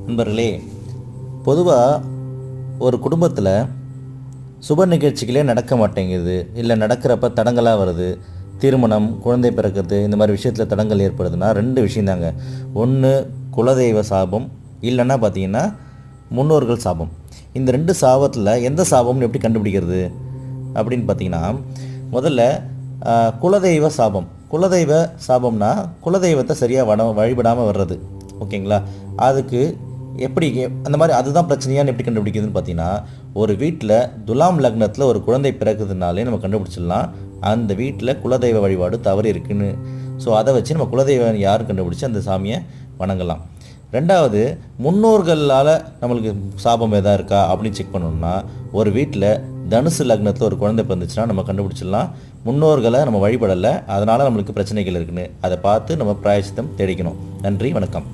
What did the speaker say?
நண்பர்களே, பொதுவாக ஒரு குடும்பத்தில் சுப நிகழ்ச்சிகளே நடக்க மாட்டேங்குது, இல்லை நடக்கிறப்ப தடங்களாக வருது. திருமணம், குழந்தை பிறக்கிறது, இந்த மாதிரி விஷயத்தில் தடங்கள் ஏற்படுதுன்னா 2 விஷயந்தாங்க. ஒன்று குலதெய்வ சாபம், இல்லைன்னா பார்த்தீங்கன்னா முன்னோர்கள் சாபம். இந்த 2 சாபத்தில் எந்த சாபம்னு எப்படி கண்டுபிடிக்கிறது அப்படின்னு பார்த்தீங்கன்னா, முதல்ல குலதெய்வ சாபம். குலதெய்வ சாபம்னா குலதெய்வத்தை சரியாக வழிபடாமல் வர்றது. ஓகேங்களா? அதுக்கு எப்படி அந்த மாதிரி அதுதான் பிரச்சனையான்னு எப்படி கண்டுபிடிக்கிறதுன்னு பார்த்தீங்கன்னா, ஒரு வீட்டில் துலாம் லக்னத்தில் ஒரு குழந்தை பிறகுதுனாலே நம்ம கண்டுபிடிச்சிடலாம் அந்த வீட்டில் குலதெய்வ வழிபாடு தவறு இருக்குன்னு. ஸோ அதை வச்சு நம்ம குலதெய்வம் யார் கண்டுபிடிச்சி அந்த சாமியை வணங்கலாம். 2வது, முன்னோர்களால் நம்மளுக்கு சாபம் எதாவது இருக்கா அப்படின்னு செக் பண்ணணும்னா, ஒரு வீட்டில் தனுசு லக்னத்தில் ஒரு குழந்தை பிறந்துச்சுன்னா நம்ம கண்டுபிடிச்சிடலாம் முன்னோர்களை நம்ம வழிபடலை, அதனால் நம்மளுக்கு பிரச்சனைகள் இருக்குன்னு. அதை பார்த்து நம்ம பிராயச்சித்தம் தேடிக்கணும். நன்றி, வணக்கம்.